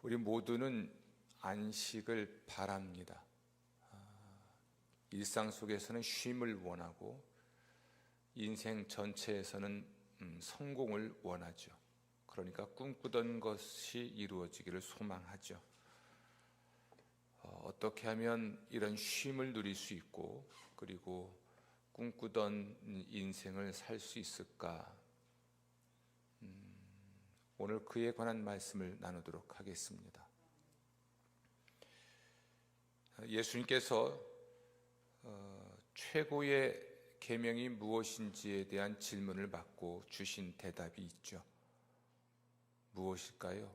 우리 모두는 안식을 바랍니다. 일상 속에서는 쉼을 원하고 인생 전체에서는 성공을 원하죠. 그러니까 꿈꾸던 것이 이루어지기를 소망하죠. 어떻게 하면 이런 쉼을 누릴 수 있고 그리고 꿈꾸던 인생을 살 수 있을까? 오늘 그에 관한 말씀을 나누도록 하겠습니다. 예수님께서 최고의 계명이 무엇인지에 대한 질문을 받고 주신 대답이 있죠. 무엇일까요?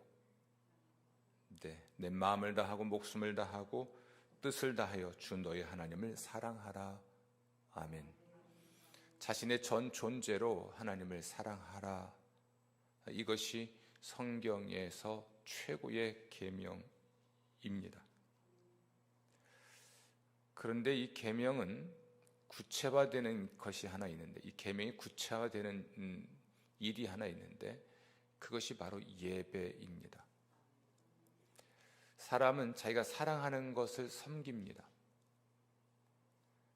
내 마음을 다하고 목숨을 다하고 뜻을 다하여 주 너의 하나님을 사랑하라. 아멘. 자신의 전 존재로 하나님을 사랑하라. 이것이 성경에서 최고의 계명입니다. 그런데 이 계명은 구체화되는 것이 하나 있는데, 이 계명이 구체화되는 일이 하나 있는데 그것이 바로 예배입니다. 사람은 자기가 사랑하는 것을 섬깁니다.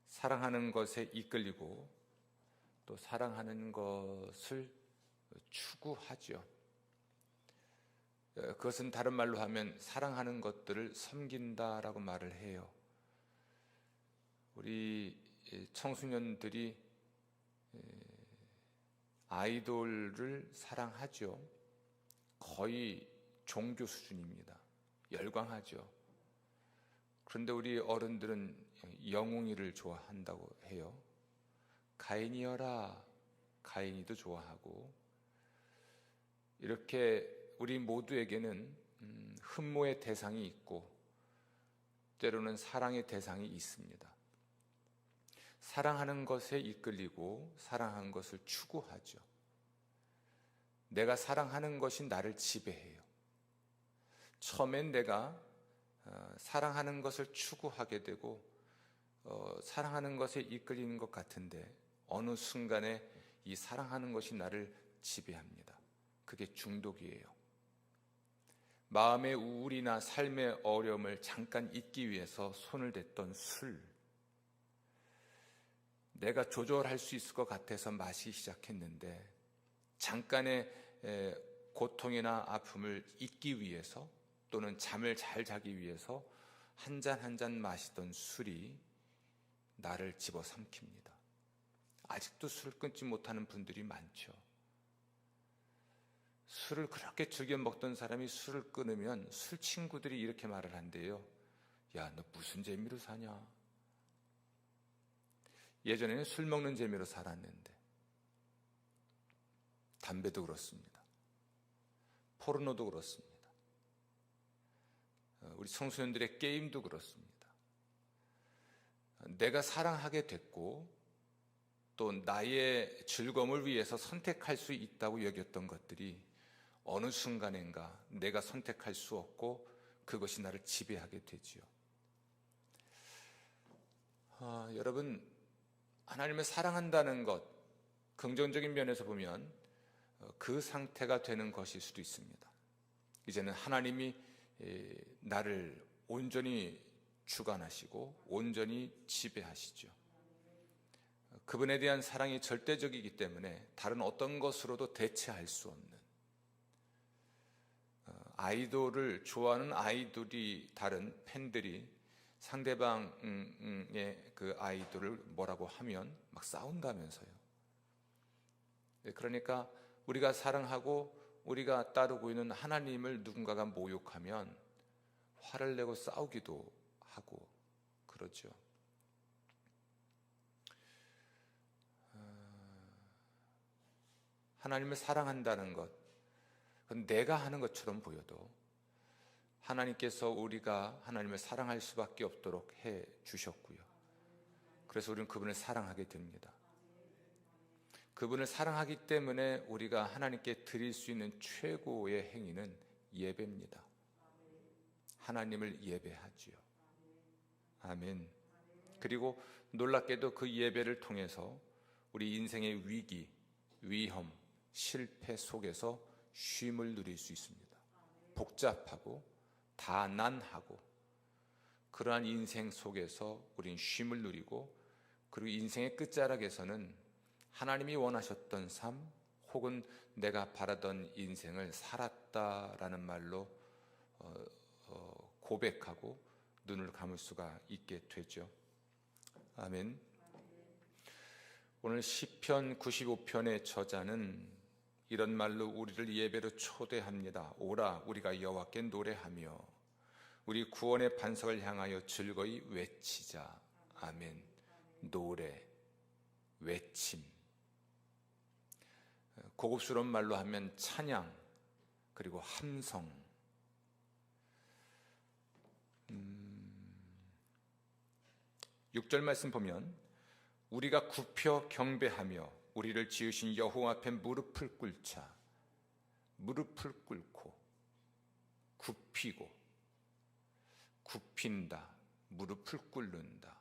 사랑하는 것에 이끌리고 또 사랑하는 것을 추구하죠. 그것은 다른 말로 하면 사랑하는 것들을 섬긴다라고 말을 해요. 우리 청소년들이 아이돌을 사랑하죠. 거의 종교 수준입니다. 열광하죠. 그런데 우리 어른들은 영웅이를 좋아한다고 해요. 가인이여라, 가인이도 좋아하고, 이렇게 우리 모두에게는 흠모의 대상이 있고 때로는 사랑의 대상이 있습니다. 사랑하는 것에 이끌리고 사랑하는 것을 추구하죠. 내가 사랑하는 것이 나를 지배해요. 처음엔 내가 사랑하는 것을 추구하게 되고 사랑하는 것에 이끌리는 것 같은데 어느 순간에 이 사랑하는 것이 나를 지배합니다. 그게 중독이에요. 마음의 우울이나 삶의 어려움을 잠깐 잊기 위해서 손을 댔던 술, 내가 조절할 수 있을 것 같아서 마시기 시작했는데 잠깐의 고통이나 아픔을 잊기 위해서 또는 잠을 잘 자기 위해서 한 잔 한 잔 마시던 술이 나를 집어삼킵니다. 아직도 술을 끊지 못하는 분들이 많죠. 술을 그렇게 즐겨 먹던 사람이 술을 끊으면 술 친구들이 이렇게 말을 한대요. 야, 너 무슨 재미로 사냐? 예전에는 술 먹는 재미로 살았는데 담배도 그렇습니다. 포르노도 그렇습니다. 우리 청소년들의 게임도 그렇습니다. 내가 사랑하게 됐고 또 나의 즐거움을 위해서 선택할 수 있다고 여겼던 것들이 어느 순간인가 내가 선택할 수 없고 그것이 나를 지배하게 되지요. 여러분, 하나님을 사랑한다는 것, 긍정적인 면에서 보면 그 상태가 되는 것일 수도 있습니다. 이제는 하나님이 나를 온전히 주관하시고 온전히 지배하시죠. 그분에 대한 사랑이 절대적이기 때문에 다른 어떤 것으로도 대체할 수 없는, 아이돌을 좋아하는 아이돌이 다른 팬들이 상대방의 그 아이돌을 뭐라고 하면 막 싸운다면서요. 그러니까 우리가 사랑하고 우리가 따르고 있는 하나님을 누군가가 모욕하면 화를 내고 싸우기도 하고 그러죠. 하나님을 사랑한다는 것, 그건 내가 하는 것처럼 보여도 하나님께서 우리가 하나님을 사랑할 수밖에 없도록 해 주셨고요. 그래서 우리는 그분을 사랑하게 됩니다. 그분을 사랑하기 때문에 우리가 하나님께 드릴 수 있는 최고의 행위는 예배입니다. 하나님을 예배하지요. 아멘. 그리고 놀랍게도 그 예배를 통해서 우리 인생의 위기, 위험, 실패 속에서 쉼을 누릴 수 있습니다. 복잡하고 다난하고 그러한 인생 속에서 우린 쉼을 누리고, 그리고 인생의 끝자락에서는 하나님이 원하셨던 삶 혹은 내가 바라던 인생을 살았다라는 말로 고백하고 눈을 감을 수가 있게 되죠. 아멘. 오늘 시편 95편의 저자는 이런 말로 우리를 예배로 초대합니다. 오라, 우리가 여호와께 노래하며 우리 구원의 반석을 향하여 즐거이 외치자. 아멘. 노래, 외침, 고급스러운 말로 하면 찬양, 그리고 함성. 6절 말씀 보면 우리가 굽혀 경배하며 우리를 지으신 여호와 앞에 무릎을 꿇자. 무릎을 꿇고 굽히고, 굽힌다, 무릎을 꿇는다.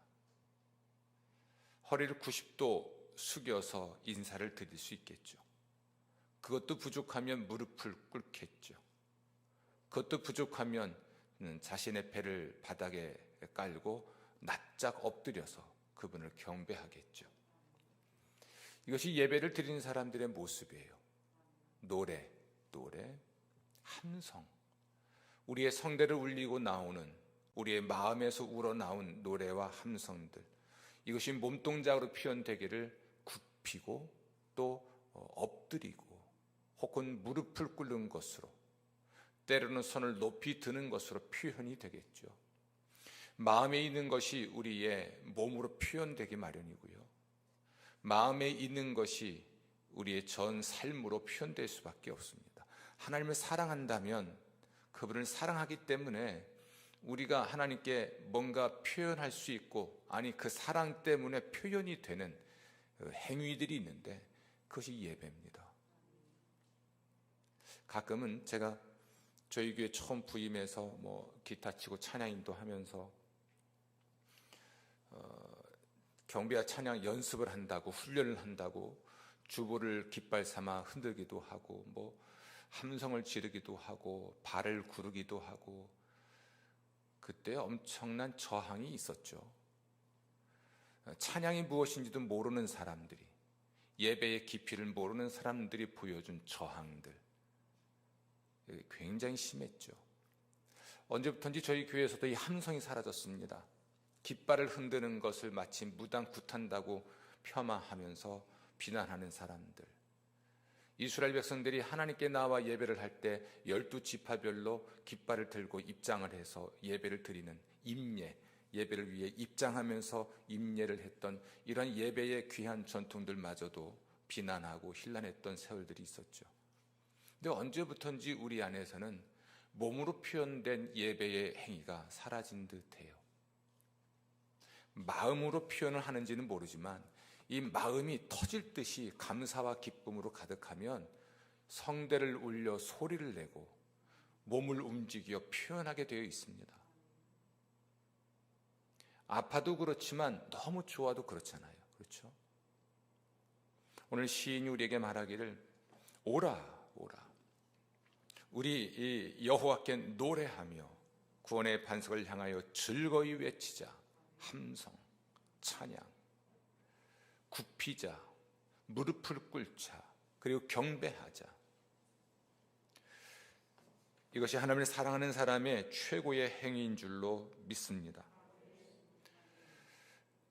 허리를 90도 숙여서 인사를 드릴 수 있겠죠. 그것도 부족하면 무릎을 꿇겠죠. 그것도 부족하면 자신의 배를 바닥에 깔고 납작 엎드려서 그분을 경배하겠죠. 이것이 예배를 드리는 사람들의 모습이에요. 노래, 함성, 우리의 성대를 울리고 나오는, 우리의 마음에서 우러나온 노래와 함성들, 이것이 몸동작으로 표현되기를 굽히고 또 엎드리고 혹은 무릎을 꿇는 것으로, 때로는 손을 높이 드는 것으로 표현이 되겠죠. 마음에 있는 것이 우리의 몸으로 표현되기 마련이고요, 마음에 있는 것이 우리의 전 삶으로 표현될 수밖에 없습니다. 하나님을 사랑한다면 그분을 사랑하기 때문에 우리가 하나님께 뭔가 표현할 수 있고, 아니 그 사랑 때문에 표현이 되는 행위들이 있는데 그것이 예배입니다. 가끔은 제가 저희 교회 처음 부임해서 기타 치고 찬양 인도하면서 경배와 찬양 연습을 한다고, 훈련을 한다고 주보를 깃발 삼아 흔들기도 하고 함성을 지르기도 하고 발을 구르기도 하고, 그때 엄청난 저항이 있었죠. 찬양이 무엇인지도 모르는 사람들이, 예배의 깊이를 모르는 사람들이 보여준 저항들, 굉장히 심했죠. 언제부턴지 저희 교회에서도 이 함성이 사라졌습니다. 깃발을 흔드는 것을 마치 무당 굿한다고 폄하하면서 비난하는 사람들, 이스라엘 백성들이 하나님께 나와 예배를 할 때 12지파별로 깃발을 들고 입장을 해서 예배를 드리는 임예, 예배를 위해 입장하면서 임예를 했던 이런 예배의 귀한 전통들마저도 비난하고 힐난했던 세월들이 있었죠. 근데 언제부턴지 우리 안에서는 몸으로 표현된 예배의 행위가 사라진 듯해요. 마음으로 표현을 하는지는 모르지만 이 마음이 터질 듯이 감사와 기쁨으로 가득하면 성대를 울려 소리를 내고 몸을 움직여 표현하게 되어 있습니다. 아파도 그렇지만 너무 좋아도 그렇잖아요. 그렇죠? 오늘 시인이 우리에게 말하기를 오라, 오라, 우리 이 여호와께 노래하며 구원의 반석을 향하여 즐거이 외치자. 함성, 찬양, 굽히자, 무릎을 꿇자, 그리고 경배하자. 이것이 하나님을 사랑하는 사람의 최고의 행위인 줄로 믿습니다.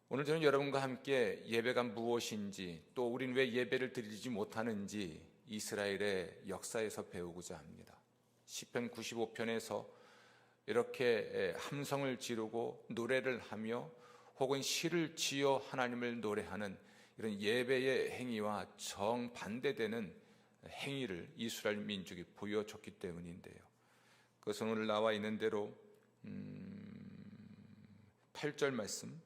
오늘 저는 여러분과 함께 예배가 무엇인지, 또 우린 왜 예배를 드리지 못하는지 이스라엘의 역사에서 배우고자 합니다. 시편 95편에서 이렇게 함성을 지르고 노래를 하며 혹은 시를 지어 하나님을 노래하는 이런 예배의 행위와 정반대되는 행위를 이스라엘 민족이 보여줬기 때문인데요. 그것은 오늘 나와 있는 대로 8절 말씀,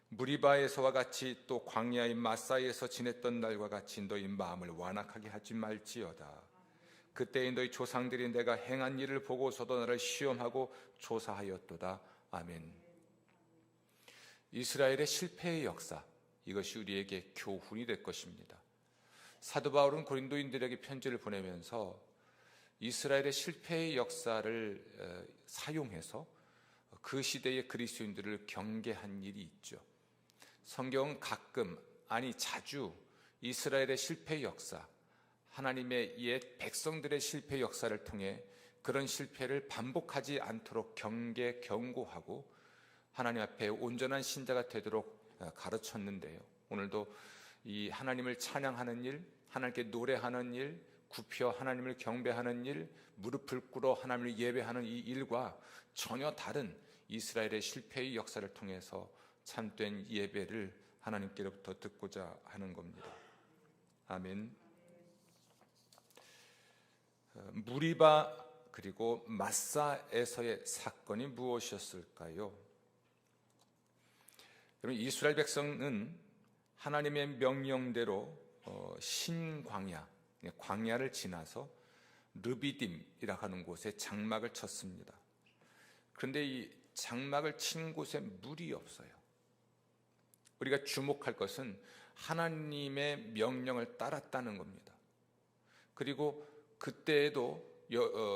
무리바에서와 같이 또 광야의 마사에서 지냈던 날과 같이 너희 마음을 완악하게 하지 말지어다. 그때에 너희 조상들이 내가 행한 일을 보고서도 나를 시험하고 조사하였도다. 아멘. 이스라엘의 실패의 역사, 이것이 우리에게 교훈이 될 것입니다. 사도 바울은 고린도인들에게 편지를 보내면서 이스라엘의 실패의 역사를 사용해서 그 시대의 그리스도인들을 경계한 일이 있죠. 성경은 가끔, 아니 자주 이스라엘의 실패의 역사, 하나님의 옛 백성들의 실패 역사를 통해 그런 실패를 반복하지 않도록 경고하고 하나님 앞에 온전한 신자가 되도록 가르쳤는데요. 오늘도 이 하나님을 찬양하는 일, 하나님께 노래하는 일, 굽혀 하나님을 경배하는 일, 무릎을 꿇어 하나님을 예배하는 이 일과 전혀 다른 이스라엘의 실패의 역사를 통해서 참된 예배를 하나님께로부터 듣고자 하는 겁니다. 아멘. 무리바 그리고 마사에서의 사건이 무엇이었을까요? 여러분, 이스라엘 백성은 하나님의 명령대로 광야를 지나서 르비딤이라 하는 곳에 장막을 쳤습니다. 그런데 이 장막을 친 곳에 물이 없어요. 우리가 주목할 것은 하나님의 명령을 따랐다는 겁니다. 그리고 그때에도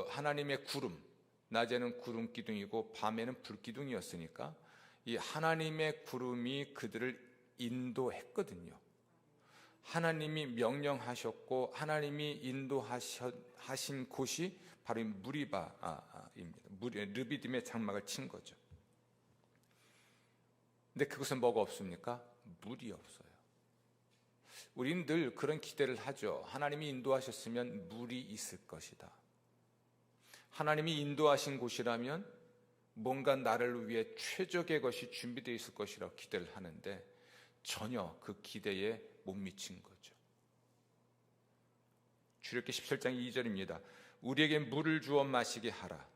하나님의 구름, 낮에는 구름 기둥이고 밤에는 불 기둥이었으니까 이 하나님의 구름이 그들을 인도했거든요. 하나님이 명령하셨고 하나님이 인도하신 곳이 바로 무리바입니다. 르비딤의 장막을 친 거죠. 근데 그것은 뭐가 없습니까? 물이 없어요. 우리는 늘 그런 기대를 하죠. 하나님이 인도하셨으면 물이 있을 것이다. 하나님이 인도하신 곳이라면 뭔가 나를 위해 최적의 것이 준비되어 있을 것이라고 기대를 하는데 전혀 그 기대에 못 미친 거죠. 출애굽기 17장 2절입니다. 우리에게 물을 주어 마시게 하라.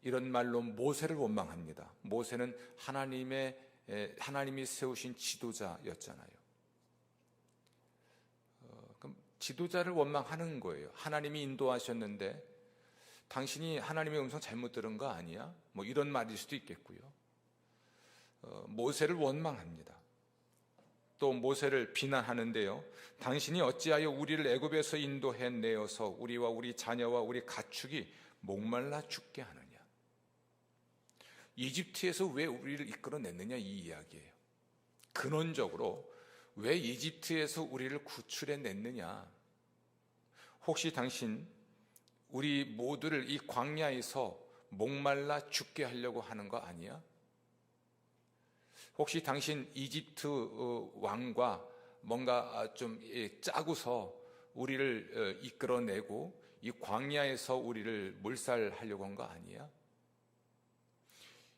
이런 말로 모세를 원망합니다. 모세는 하나님이 세우신 지도자였잖아요. 그럼 지도자를 원망하는 거예요. 하나님이 인도하셨는데 당신이 하나님의 음성 잘못 들은 거 아니야? 뭐 이런 말일 수도 있겠고요. 모세를 원망합니다. 또 모세를 비난하는데요. 당신이 어찌하여 우리를 애굽에서 인도해 내어서 우리와 우리 자녀와 우리 가축이 목말라 죽게 하느냐? 이집트에서 왜 우리를 이끌어냈느냐 이 이야기예요. 근원적으로 왜 이집트에서 우리를 구출해냈느냐? 혹시 당신 우리 모두를 이 광야에서 목말라 죽게 하려고 하는 거 아니야? 혹시 당신 이집트 왕과 뭔가 좀 짜고서 우리를 이끌어내고 이 광야에서 우리를 몰살하려고 한 거 아니야?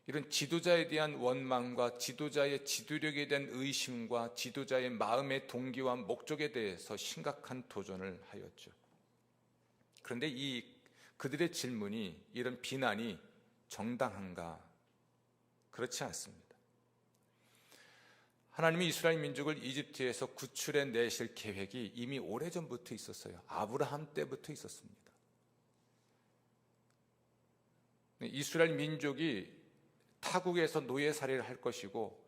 이런 지도자에 대한 원망과 지도자의 지도력에 대한 의심과 지도자의 마음의 동기와 목적에 대해서 심각한 도전을 하였죠. 그런데 그들의 질문이, 이런 비난이 정당한가? 그렇지 않습니다. 하나님이 이스라엘 민족을 이집트에서 구출해 내실 계획이 이미 오래전부터 있었어요. 아브라함 때부터 있었습니다. 이스라엘 민족이 타국에서 노예살이를 할 것이고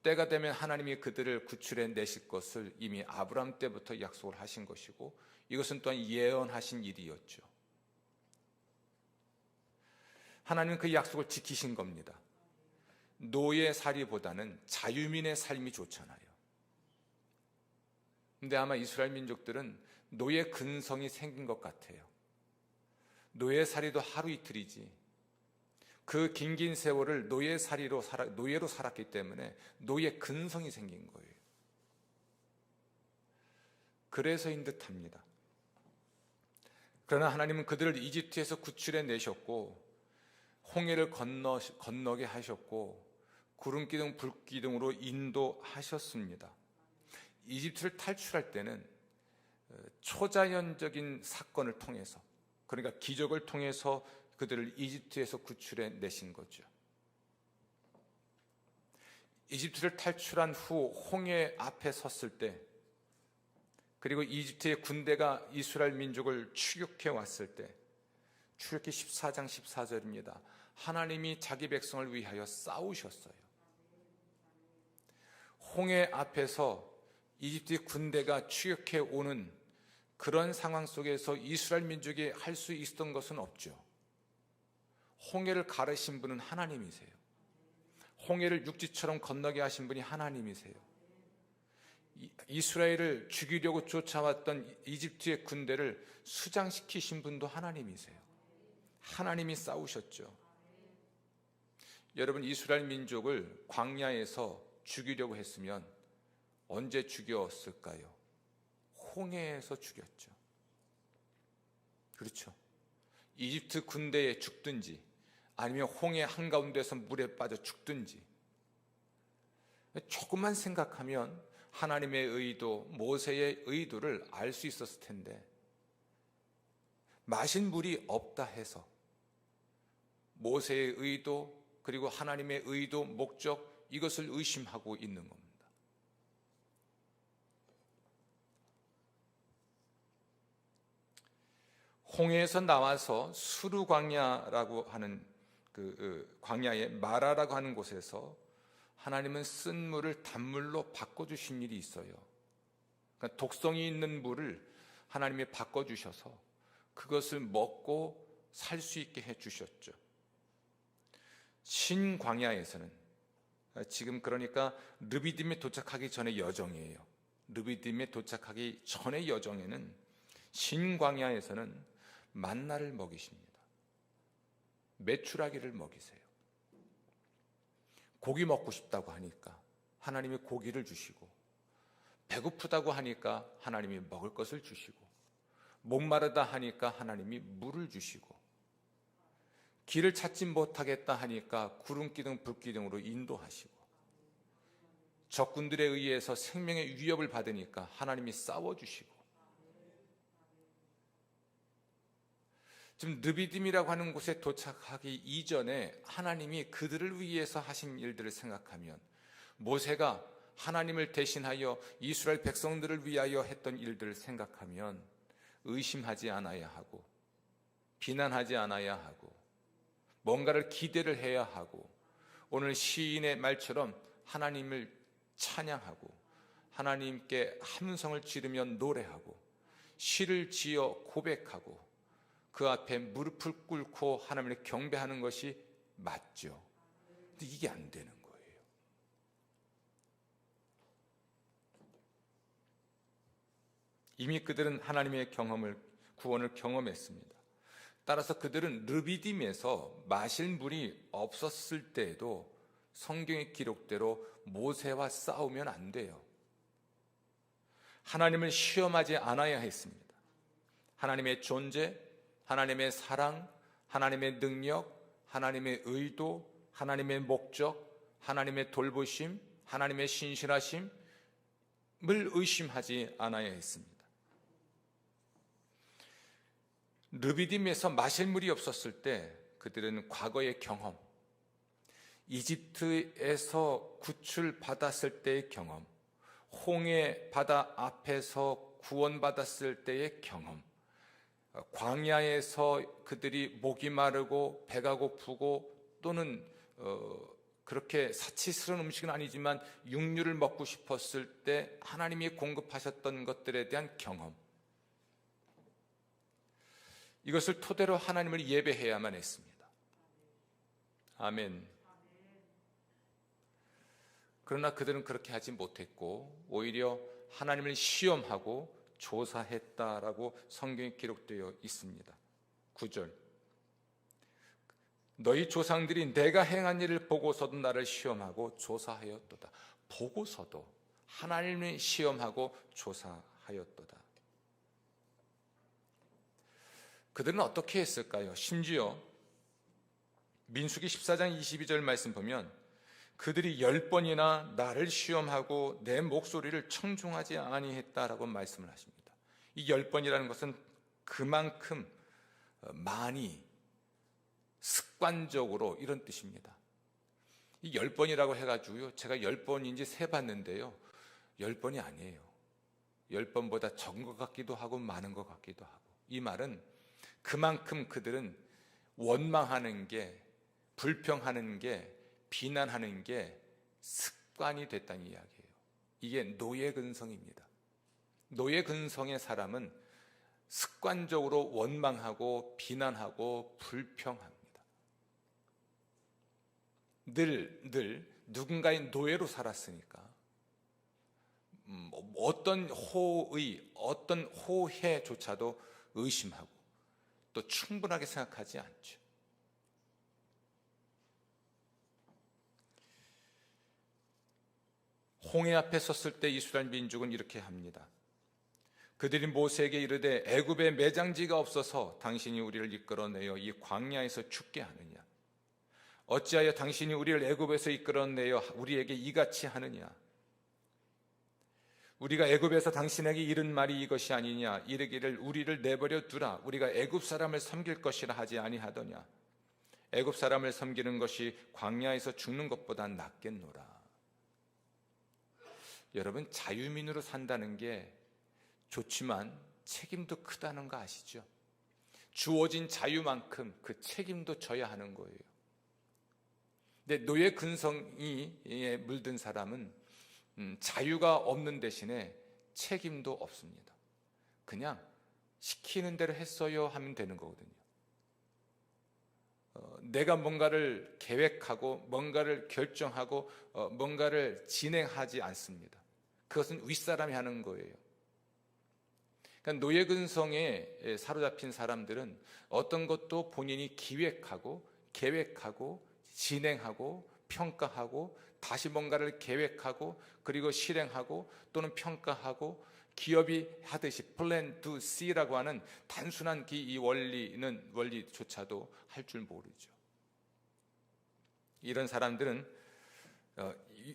때가 되면 하나님이 그들을 구출해 내실 것을 이미 아브라함 때부터 약속을 하신 것이고 이것은 또한 예언하신 일이었죠. 하나님은 그 약속을 지키신 겁니다. 노예살이보다는 자유민의 삶이 좋잖아요. 근데 아마 이스라엘 민족들은 노예 근성이 생긴 것 같아요. 노예살이도 하루 이틀이지. 그 긴긴 세월을 노예로 살았기 때문에 노예 근성이 생긴 거예요. 그래서인 듯합니다. 그러나 하나님은 그들을 이집트에서 구출해 내셨고 홍해를 건너게 하셨고 구름기둥 불기둥으로 인도하셨습니다. 이집트를 탈출할 때는 초자연적인 사건을 통해서, 그러니까 기적을 통해서 그들을 이집트에서 구출해 내신 거죠. 이집트를 탈출한 후 홍해 앞에 섰을 때, 그리고 이집트의 군대가 이스라엘 민족을 추격해 왔을 때, 출애굽기 14장 14절입니다. 하나님이 자기 백성을 위하여 싸우셨어요. 홍해 앞에서 이집트의 군대가 추격해 오는 그런 상황 속에서 이스라엘 민족이 할 수 있었던 것은 없죠. 홍해를 가르신 분은 하나님이세요. 홍해를 육지처럼 건너게 하신 분이 하나님이세요. 이스라엘을 죽이려고 쫓아왔던 이집트의 군대를 수장시키신 분도 하나님이세요. 하나님이 싸우셨죠. 여러분, 이스라엘 민족을 광야에서 죽이려고 했으면 언제 죽였을까요? 홍해에서 죽였죠. 그렇죠. 이집트 군대에 죽든지 아니면 홍해 한가운데서 물에 빠져 죽든지, 조금만 생각하면 하나님의 의도, 모세의 의도를 알 수 있었을 텐데, 마실 물이 없다 해서 모세의 의도 그리고 하나님의 의도, 목적, 이것을 의심하고 있는 겁니다. 홍해에서 나와서 수르 광야라고 하는 그 광야의 마라라고 하는 곳에서 하나님은 쓴 물을 단물로 바꿔주신 일이 있어요. 그러니까 독성이 있는 물을 하나님이 바꿔주셔서 그것을 먹고 살 수 있게 해주셨죠. 신광야에서는, 지금 그러니까 르비딤에 도착하기 전의 여정이에요. 르비딤에 도착하기 전의 여정에는, 신광야에서는 만나를 먹이십니다. 메추라기를 먹이세요. 고기 먹고 싶다고 하니까 하나님이 고기를 주시고, 배고프다고 하니까 하나님이 먹을 것을 주시고, 목마르다 하니까 하나님이 물을 주시고, 길을 찾지 못하겠다 하니까 구름기둥 불기둥으로 인도하시고, 적군들에 의해서 생명의 위협을 받으니까 하나님이 싸워주시고, 지금 르비딤이라고 하는 곳에 도착하기 이전에 하나님이 그들을 위해서 하신 일들을 생각하면, 모세가 하나님을 대신하여 이스라엘 백성들을 위하여 했던 일들을 생각하면 의심하지 않아야 하고, 비난하지 않아야 하고, 뭔가를 기대를 해야 하고, 오늘 시인의 말처럼 하나님을 찬양하고 하나님께 함성을 지르며 노래하고 시를 지어 고백하고 그 앞에 무릎을 꿇고 하나님을 경배하는 것이 맞죠. 근데 이게 안 되는 거예요. 이미 그들은 하나님의 구원을 경험했습니다. 따라서 그들은 르비딤에서 마실 물이 없었을 때에도 성경의 기록대로 모세와 싸우면 안 돼요. 하나님을 시험하지 않아야 했습니다. 하나님의 존재, 하나님의 사랑, 하나님의 능력, 하나님의 의도, 하나님의 목적, 하나님의 돌보심, 하나님의 신실하심을 의심하지 않아야 했습니다. 르비딤에서 마실 물이 없었을 때 그들은 과거의 경험, 이집트에서 구출받았을 때의 경험, 홍해 바다 앞에서 구원받았을 때의 경험, 광야에서 그들이 목이 마르고 배가 고프고 또는 그렇게 사치스러운 음식은 아니지만 육류를 먹고 싶었을 때 하나님이 공급하셨던 것들에 대한 경험, 이것을 토대로 하나님을 예배해야만 했습니다. 아멘. 그러나 그들은 그렇게 하지 못했고 오히려 하나님을 시험하고 조사했다라고 성경에 기록되어 있습니다. 9절, 너희 조상들이 내가 행한 일을 보고서도 나를 시험하고 조사하였도다. 보고서도 하나님을 시험하고 조사하였도다. 그들은 어떻게 했을까요? 심지어 민수기 14장 22절 말씀 보면 그들이 10번이나 나를 시험하고 내 목소리를 청중하지 아니했다라고 말씀을 하십니다. 이 10번이라는 것은 그만큼 많이 습관적으로 이런 뜻입니다. 이 10번이라고 해가지고요, 제가 10번인지 세봤는데요, 10번이 아니에요. 10번보다 적은 것 같기도 하고 많은 것 같기도 하고, 이 말은 그만큼 그들은 원망하는 게, 불평하는 게, 비난하는 게 습관이 됐다는 이야기예요. 이게 노예 근성입니다. 노예 근성의 사람은 습관적으로 원망하고 비난하고 불평합니다. 늘 누군가의 노예로 살았으니까 어떤 어떤 호해조차도 의심하고 또 충분하게 생각하지 않죠. 홍해 앞에 섰을 때 이스라엘 민족은 이렇게 합니다. 그들이 모세에게 이르되 애굽에 매장지가 없어서 당신이 우리를 이끌어내어 이 광야에서 죽게 하느냐? 어찌하여 당신이 우리를 애굽에서 이끌어내어 우리에게 이같이 하느냐? 우리가 애굽에서 당신에게 이른 말이 이것이 아니냐? 이르기를 우리를 내버려 두라. 우리가 애굽 사람을 섬길 것이라 하지 아니하더냐? 애굽 사람을 섬기는 것이 광야에서 죽는 것보다 낫겠노라. 여러분, 자유민으로 산다는 게 좋지만 책임도 크다는 거 아시죠? 주어진 자유만큼 그 책임도 져야 하는 거예요. 근데 노예 근성에 물든 사람은 자유가 없는 대신에 책임도 없습니다. 그냥 시키는 대로 했어요 하면 되는 거거든요. 내가 뭔가를 계획하고 뭔가를 결정하고 뭔가를 진행하지 않습니다. 그것은 윗사람이 하는 거예요. 그러니까 노예 근성에 사로잡힌 사람들은 어떤 것도 본인이 기획하고 계획하고 진행하고 평가하고 다시 뭔가를 계획하고 그리고 실행하고 또는 평가하고 기업이 하듯이 플랜 투 C라고 하는 단순한 이 원리조차도 할 줄 모르죠. 이런 사람들은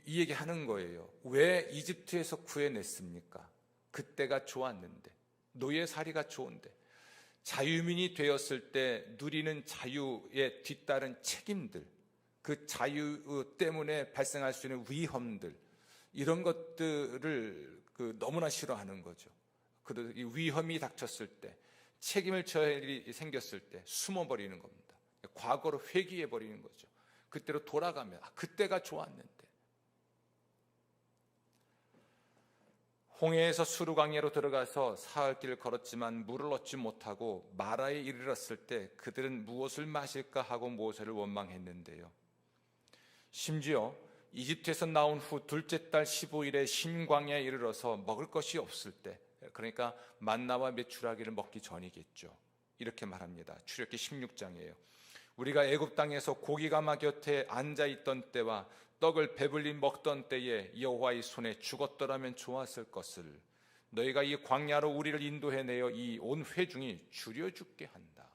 이 얘기 하는 거예요. 왜 이집트에서 구해냈습니까? 그때가 좋았는데, 노예살이가 좋은데, 자유민이 되었을 때 누리는 자유에 뒤따른 책임들, 그 자유 때문에 발생할 수 있는 위험들, 이런 것들을 너무나 싫어하는 거죠. 이 위험이 닥쳤을 때, 책임을 져야 할 일이 생겼을 때 숨어버리는 겁니다. 과거로 회귀해버리는 거죠. 그때로 돌아가면 그때가 좋았는데. 홍해에서 수르 광야로 들어가서 사흘 길을 걸었지만 물을 얻지 못하고 마라에 이르렀을 때 그들은 무엇을 마실까 하고 모세를 원망했는데요. 심지어 이집트에서 나온 후 둘째 달 15일에 신광야에 이르러서 먹을 것이 없을 때, 그러니까 만나와 메추라기를 먹기 전이겠죠. 이렇게 말합니다. 출애굽기 16장이에요. 우리가 애굽 땅에서 고기가마 곁에 앉아있던 때와 떡을 배불리 먹던 때에 여호와의 손에 죽었더라면 좋았을 것을 너희가 이 광야로 우리를 인도해내어 이 온 회중이 줄여 죽게 한다.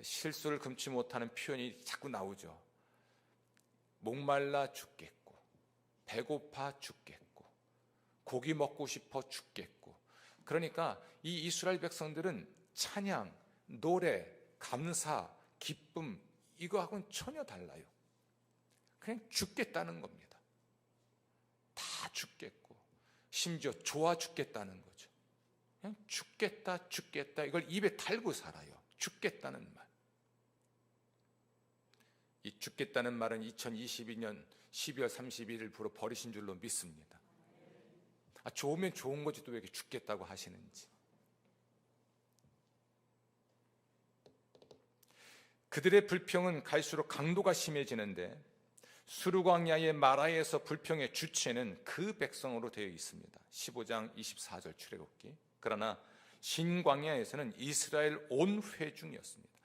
실수를 금치 못하는 표현이 자꾸 나오죠. 목말라 죽겠고, 배고파 죽겠고, 고기 먹고 싶어 죽겠고. 그러니까 이 이스라엘 백성들은 찬양, 노래, 감사, 기쁨, 이거하고는 전혀 달라요. 그냥 죽겠다는 겁니다. 다 죽겠고, 심지어 좋아 죽겠다는 거죠. 그냥 죽겠다, 이걸 입에 달고 살아요. 죽겠다는 말. 이 죽겠다는 말은 2022년 12월 31일부로 버리신 줄로 믿습니다. 좋으면 좋은 거지 또 왜 이렇게 죽겠다고 하시는지. 그들의 불평은 갈수록 강도가 심해지는데 수르광야의 마라에서 불평의 주체는 그 백성으로 되어 있습니다. 15장 24절 출애굽기. 그러나 신광야에서는 이스라엘 온 회중이었습니다.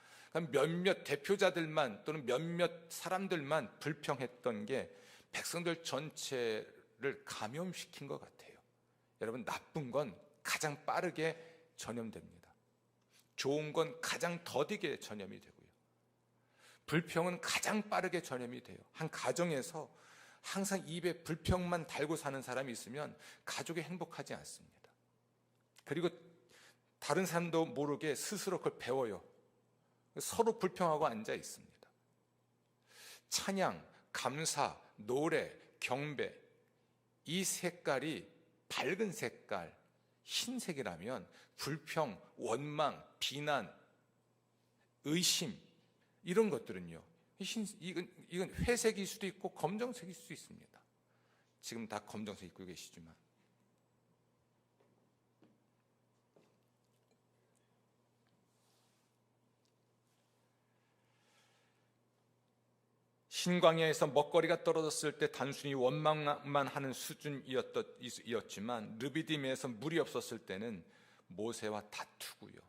몇몇 대표자들만 또는 몇몇 사람들만 불평했던 게 백성들 전체를 감염시킨 것 같아요. 여러분, 나쁜 건 가장 빠르게 전염됩니다. 좋은 건 가장 더디게 전염이 되고요. 불평은 가장 빠르게 전염이 돼요. 한 가정에서 항상 입에 불평만 달고 사는 사람이 있으면 가족이 행복하지 않습니다. 그리고 다른 사람도 모르게 스스로 그걸 배워요. 서로 불평하고 앉아 있습니다. 찬양, 감사, 노래, 경배, 이 색깔이 밝은 색깔, 흰색이라면 불평, 원망, 비난, 의심, 이런 것들은요, 이건 회색일 수도 있고 검정색일 수도 있습니다. 지금 다 검정색 입고 계시지만, 흰 광야에서 먹거리가 떨어졌을 때 단순히 원망만 하는 수준이었지만 르비딤에서 물이 없었을 때는 모세와 다투고요.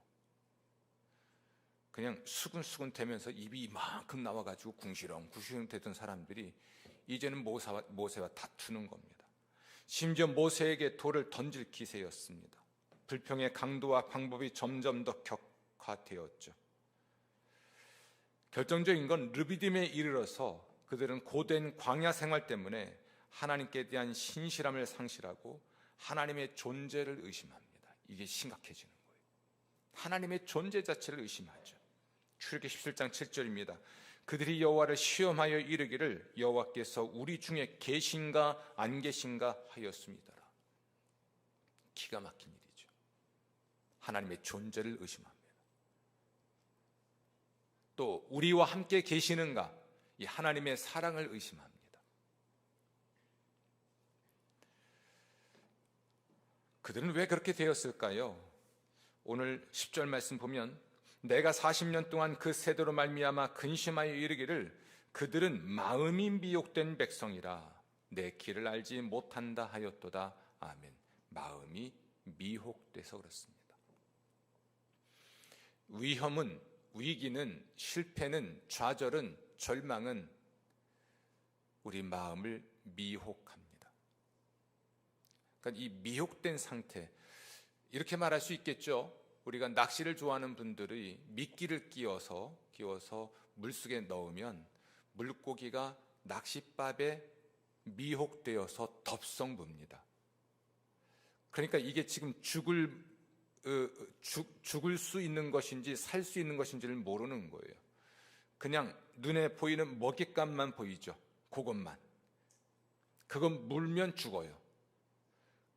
그냥 수근수근 대면서 입이 이만큼 나와가지고 궁시렁 대던 사람들이 이제는 모세와 다투는 겁니다. 심지어 모세에게 돌을 던질 기세였습니다. 불평의 강도와 방법이 점점 더 격화되었죠. 결정적인 건 르비딤에 이르러서 그들은 고된 광야 생활 때문에 하나님께 대한 신실함을 상실하고 하나님의 존재를 의심합니다. 이게 심각해지는 거예요. 하나님의 존재 자체를 의심하죠. 출애굽기 17장 7절입니다. 그들이 여호와를 시험하여 이르기를 여호와께서 우리 중에 계신가 안 계신가 하였습니다라. 기가 막힌 일이죠. 하나님의 존재를 의심합니다. 또 우리와 함께 계시는가, 이 하나님의 사랑을 의심합니다. 그들은 왜 그렇게 되었을까요? 오늘 10절 말씀 보면 내가 40년 동안 그 세대로 말미암아 근심하여 이르기를 그들은 마음이 미혹된 백성이라 내 길을 알지 못한다 하였도다. 아멘. 마음이 미혹돼서 그렇습니다. 위기는, 실패는, 좌절은, 절망은 우리 마음을 미혹합니다. 그러니까 이 미혹된 상태, 이렇게 말할 수 있겠죠. 우리가 낚시를 좋아하는 분들이 미끼를 끼워서 물속에 넣으면 물고기가 낚싯밥에 미혹되어서 덥석뭅니다. 그러니까 이게 지금 죽을 수 있는 것인지 살 수 있는 것인지를 모르는 거예요. 그냥 눈에 보이는 먹잇감만 보이죠. 그것만. 그건 물면 죽어요.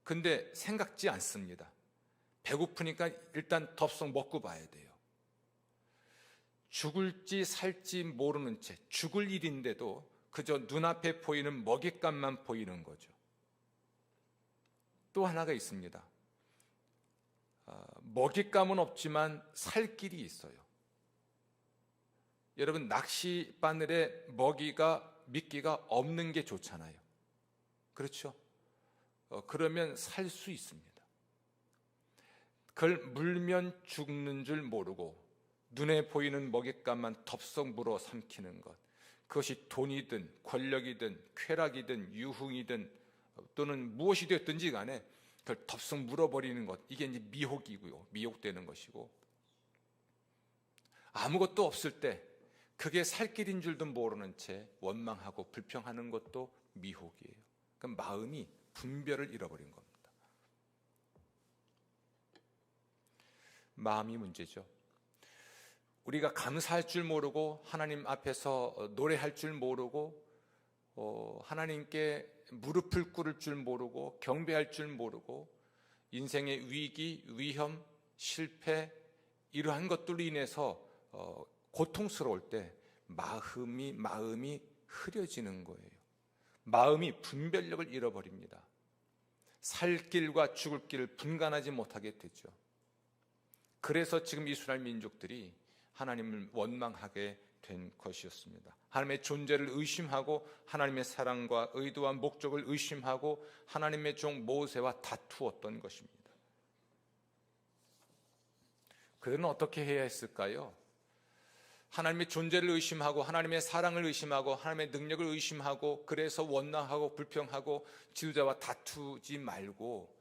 근데 생각지 않습니다. 배고프니까 일단 덥석 먹고 봐야 돼요. 죽을지 살지 모르는 채 죽을 일인데도 그저 눈앞에 보이는 먹잇감만 보이는 거죠. 또 하나가 있습니다. 먹잇감은 없지만 살 길이 있어요. 여러분, 낚시바늘에 미끼가 없는 게 좋잖아요. 그렇죠? 그러면 살 수 있습니다. 그걸 물면 죽는 줄 모르고 눈에 보이는 먹잇감만 덥석 물어 삼키는 것, 그것이 돈이든 권력이든 쾌락이든 유흥이든 또는 무엇이 되었든지 간에 그걸 덥석 물어버리는 것, 이게 이제 미혹이고요. 미혹되는 것이고, 아무것도 없을 때 그게 살 길인 줄도 모르는 채 원망하고 불평하는 것도 미혹이에요. 그럼 마음이 분별을 잃어버린 겁니다. 마음이 문제죠. 우리가 감사할 줄 모르고 하나님 앞에서 노래할 줄 모르고 하나님께 무릎을 꿇을 줄 모르고 경배할 줄 모르고 인생의 위기, 위험, 실패 이러한 것들로 인해서 고통스러울 때 마음이 흐려지는 거예요. 마음이 분별력을 잃어버립니다. 살 길과 죽을 길을 분간하지 못하게 되죠. 그래서 지금 이스라엘 민족들이 하나님을 원망하게 된 것이었습니다. 하나님의 존재를 의심하고 하나님의 사랑과 의도와 목적을 의심하고 하나님의 종 모세와 다투었던 것입니다. 그들은 어떻게 해야 했을까요? 하나님의 존재를 의심하고 하나님의 사랑을 의심하고 하나님의 능력을 의심하고 그래서 원망하고 불평하고 지도자와 다투지 말고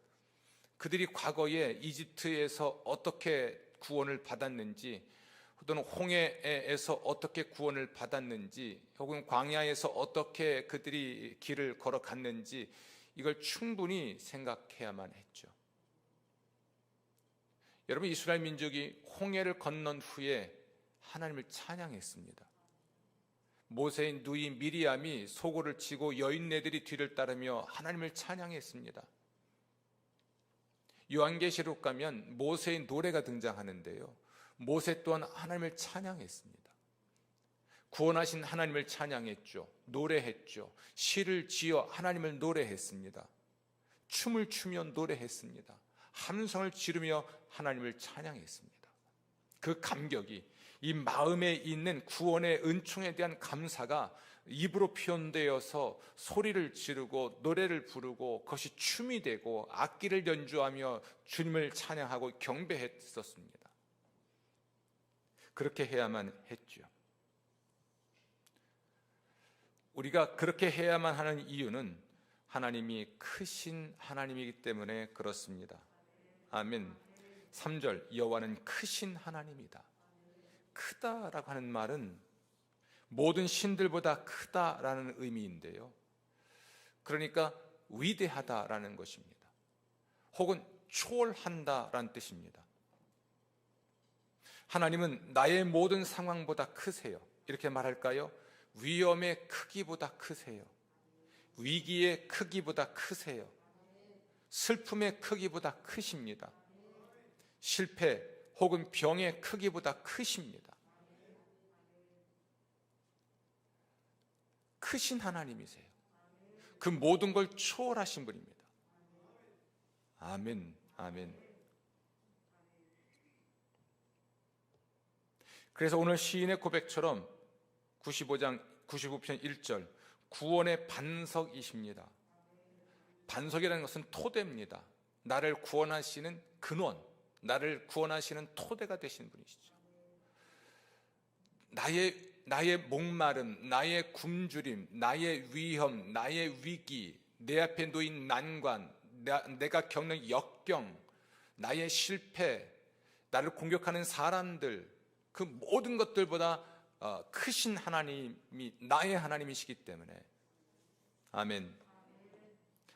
그들이 과거에 이집트에서 어떻게 구원을 받았는지 또는 홍해에서 어떻게 구원을 받았는지 혹은 광야에서 어떻게 그들이 길을 걸어갔는지 이걸 충분히 생각해야만 했죠. 여러분, 이스라엘 민족이 홍해를 건넌 후에 하나님을 찬양했습니다. 모세의 누이 미리암이 소고를 치고 여인네들이 뒤를 따르며 하나님을 찬양했습니다. 요한계시록 가면 모세의 노래가 등장하는데요, 모세 또한 하나님을 찬양했습니다. 구원하신 하나님을 찬양했죠. 노래했죠. 시를 지어 하나님을 노래했습니다. 춤을 추며 노래했습니다. 함성을 지르며 하나님을 찬양했습니다. 그 감격이 이 마음에 있는 구원의 은총에 대한 감사가 입으로 표현되어서 소리를 지르고 노래를 부르고 그것이 춤이 되고 악기를 연주하며 주님을 찬양하고 경배했었습니다. 그렇게 해야만 했죠. 우리가 그렇게 해야만 하는 이유는 하나님이 크신 하나님이기 때문에 그렇습니다. 아멘. 3절, 여호와는 크신 하나님이다. 크다라고 하는 말은 모든 신들보다 크다라는 의미인데요, 그러니까 위대하다라는 것입니다. 혹은 초월한다라는 뜻입니다. 하나님은 나의 모든 상황보다 크세요. 이렇게 말할까요? 위험의 크기보다 크세요. 위기의 크기보다 크세요. 슬픔의 크기보다 크십니다. 실패 혹은 병의 크기보다 크십니다. 크신 하나님이세요. 그 모든 걸 초월하신 분입니다. 아멘, 아멘. 그래서 오늘 시인의 고백처럼 95편 1절, 구원의 반석이십니다. 반석이라는 것은 토대입니다. 나를 구원하시는 근원, 나를 구원하시는 토대가 되시는 분이시죠. 나의 목마름, 나의 굶주림, 나의 위험, 나의 위기, 내 앞에 놓인 난관, 내가 겪는 역경, 나의 실패, 나를 공격하는 사람들, 그 모든 것들보다 크신 하나님이 나의 하나님이시기 때문에, 아멘.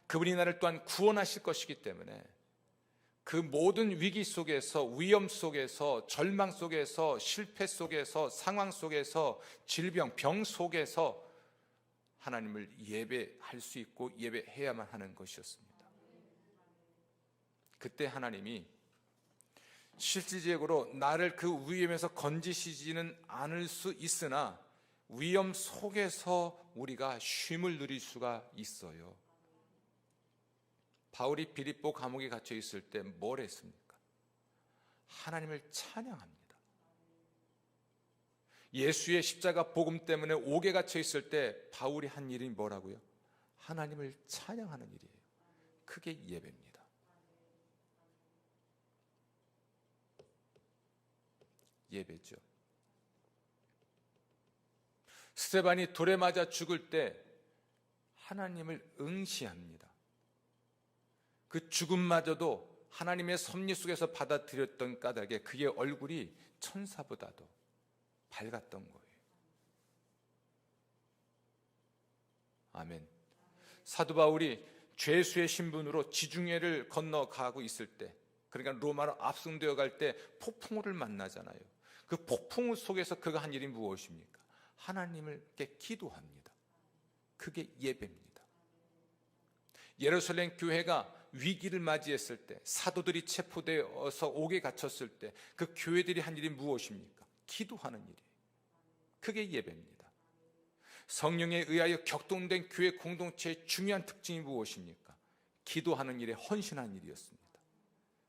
그분이 나를 또한 구원하실 것이기 때문에 그 모든 위기 속에서, 위험 속에서, 절망 속에서, 실패 속에서, 상황 속에서, 질병, 병 속에서 하나님을 예배할 수 있고 예배해야만 하는 것이었습니다. 그때 하나님이 실질적으로 나를 그 위험에서 건지시지는 않을 수 있으나 위험 속에서 우리가 쉼을 누릴 수가 있어요. 바울이 빌립보 감옥에 갇혀 있을 때 뭘 했습니까? 하나님을 찬양합니다. 예수의 십자가 복음 때문에 옥에 갇혀 있을 때 바울이 한 일이 뭐라고요? 하나님을 찬양하는 일이에요. 그게 예배입니다. 예배죠. 스데반이 돌에 맞아 죽을 때 하나님을 응시합니다. 그 죽음마저도 하나님의 섭리 속에서 받아들였던 까닭에 그의 얼굴이 천사보다도 밝았던 거예요. 아멘. 사도 바울이 죄수의 신분으로 지중해를 건너가고 있을 때, 그러니까 로마로 압송되어 갈 때 폭풍우를 만나잖아요. 그 폭풍우 속에서 그가 한 일이 무엇입니까? 하나님께 기도합니다. 그게 예배입니다. 예루살렘 교회가 위기를 맞이했을 때, 사도들이 체포되어서 옥에 갇혔을 때 그 교회들이 한 일이 무엇입니까? 기도하는 일이에요. 그게 예배입니다. 성령에 의하여 격동된 교회 공동체의 중요한 특징이 무엇입니까? 기도하는 일에 헌신한 일이었습니다.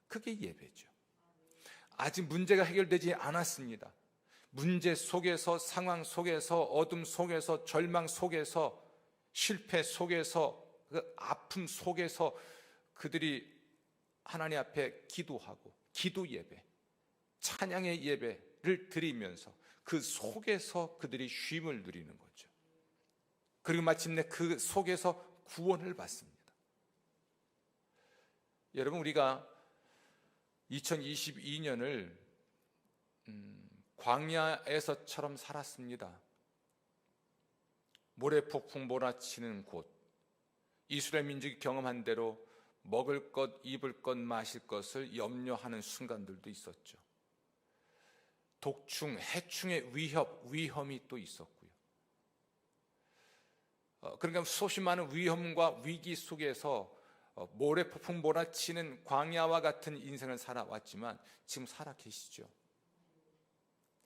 그게 예배죠. 아직 문제가 해결되지 않았습니다. 문제 속에서, 상황 속에서, 어둠 속에서, 절망 속에서, 실패 속에서, 그 아픔 속에서 그들이 하나님 앞에 기도하고 기도 예배, 찬양의 예배를 드리면서 그 속에서 그들이 쉼을 누리는 거죠. 그리고 마침내 그 속에서 구원을 받습니다. 여러분, 우리가 2022년을 광야에서처럼 살았습니다. 모래폭풍 몰아치는 곳, 이스라엘 민족이 경험한 대로 먹을 것, 입을 것, 마실 것을 염려하는 순간들도 있었죠. 독충, 해충의 위험이 또 있었고요. 그러니까 수없이 많은 위험과 위기 속에서 모래폭풍 몰아치는 광야와 같은 인생을 살아왔지만 지금 살아 계시죠.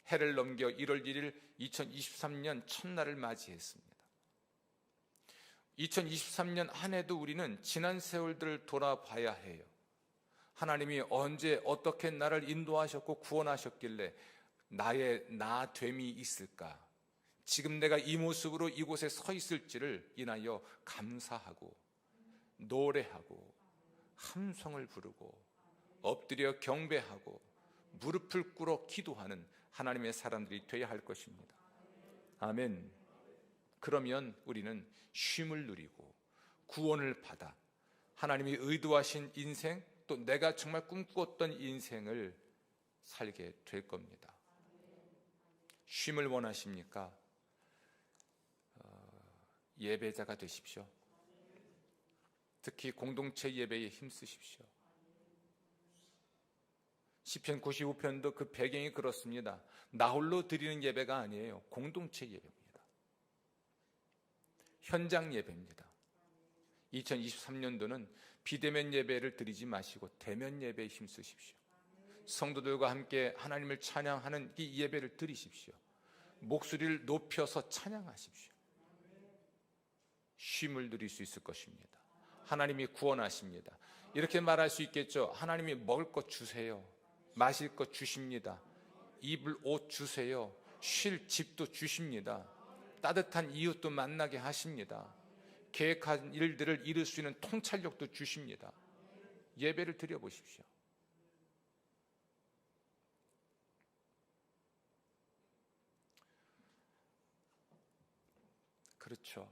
해를 넘겨 1월 1일 2023년 첫날을 맞이했습니다. 2023년 한 해도 우리는 지난 세월들을 돌아봐야 해요. 하나님이 언제 어떻게 나를 인도하셨고 구원하셨길래 나의 나됨이 있을까? 지금 내가 이 모습으로 이곳에 서 있을지를 인하여 감사하고 노래하고 함성을 부르고 엎드려 경배하고 무릎을 꿇어 기도하는 하나님의 사람들이 되어야 할 것입니다. 아멘. 그러면 우리는 쉼을 누리고 구원을 받아 하나님이 의도하신 인생, 또 내가 정말 꿈꾸었던 인생을 살게 될 겁니다. 쉼을 원하십니까? 예배자가 되십시오. 특히 공동체 예배에 힘쓰십시오. 시편 95편도 그 배경이 그렇습니다. 나 홀로 드리는 예배가 아니에요. 공동체 예배입니다. 현장 예배입니다. 2023년도는 비대면 예배를 드리지 마시고 대면 예배에 힘쓰십시오. 성도들과 함께 하나님을 찬양하는 이 예배를 드리십시오. 목소리를 높여서 찬양하십시오. 쉼을 누릴 수 있을 것입니다. 하나님이 구원하십니다. 이렇게 말할 수 있겠죠. 하나님이 먹을 것 주세요. 마실 것 주십니다. 입을 옷 주세요. 쉴 집도 주십니다. 따뜻한 이웃도 만나게 하십니다. 계획한 일들을 이룰 수 있는 통찰력도 주십니다. 예배를 드려보십시오. 그렇죠.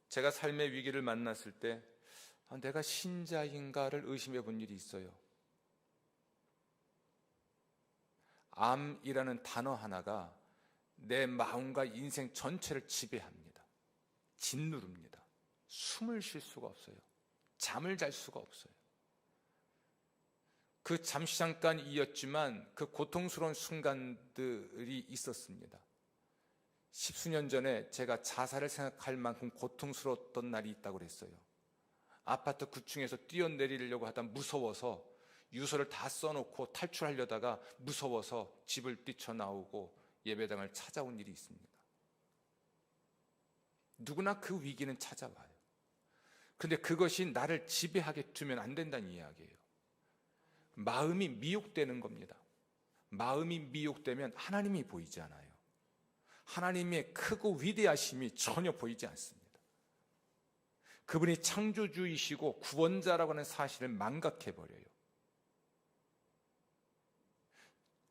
제가 삶의 위기를 만났을 때 내가 신자인가를 의심해 본 일이 있어요. 암이라는 단어 하나가 내 마음과 인생 전체를 지배합니다. 짓누릅니다. 숨을 쉴 수가 없어요. 잠을 잘 수가 없어요. 그 잠시 잠깐이었지만 그 고통스러운 순간들이 있었습니다. 10수년 전에 제가 자살을 생각할 만큼 고통스러웠던 날이 있다고 그랬어요. 아파트 9층에서 뛰어내리려고 하다 무서워서 유서를 다 써놓고 탈출하려다가 무서워서 집을 뛰쳐나오고 예배당을 찾아온 일이 있습니다. 누구나 그 위기는 찾아와요. 그런데 그것이 나를 지배하게 두면 안 된다는 이야기예요. 마음이 미혹되는 겁니다. 마음이 미혹되면 하나님이 보이지 않아요. 하나님의 크고 위대하심이 전혀 보이지 않습니다. 그분이 창조주이시고 구원자라고 하는 사실을 망각해버려요.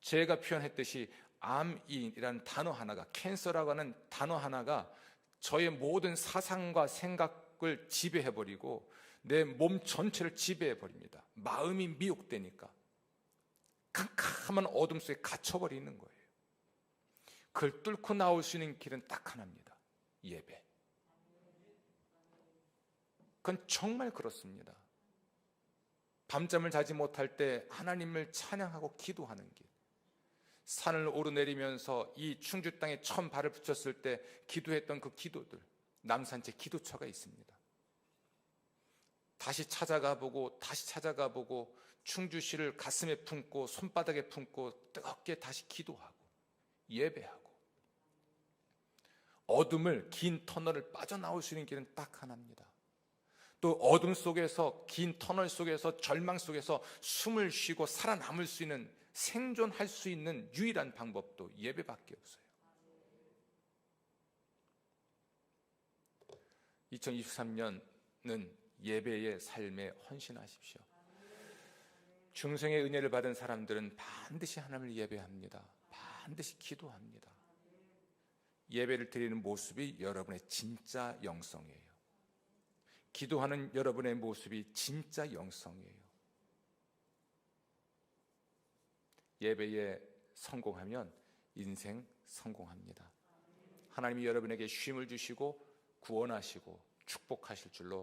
제가 표현했듯이 암이라는 단어 하나가, 캔서라고 하는 단어 하나가 저의 모든 사상과 생각을 지배해버리고 내 몸 전체를 지배해버립니다. 마음이 미혹되니까 캄캄한 어둠 속에 갇혀버리는 거예요. 그걸 뚫고 나올 수 있는 길은 딱 하나입니다. 예배. 그건 정말 그렇습니다. 밤잠을 자지 못할 때 하나님을 찬양하고 기도하는 길, 산을 오르내리면서 이 충주 땅에 처음 발을 붙였을 때 기도했던 그 기도들, 남산제 기도처가 있습니다. 다시 찾아가 보고 충주시를 가슴에 품고 손바닥에 품고 뜨겁게 다시 기도하고 예배하고, 어둠을, 긴 터널을 빠져나올 수 있는 길은 딱 하나입니다. 또 어둠 속에서, 긴 터널 속에서, 절망 속에서 숨을 쉬고 살아남을 수 있는, 생존할 수 있는 유일한 방법도 예배밖에 없어요. 2023년은 예배의 삶에 헌신하십시오. 중생의 은혜를 받은 사람들은 반드시 하나님을 예배합니다. 반드시 기도합니다. 예배를 드리는 모습이 여러분의 진짜 영성이에요. 기도하는 여러분의 모습이 진짜 영성이에요. 예배에 성공하면 인생 성공합니다. 하나님이 여러분에게 쉼을 주시고 구원하시고 축복하실 줄로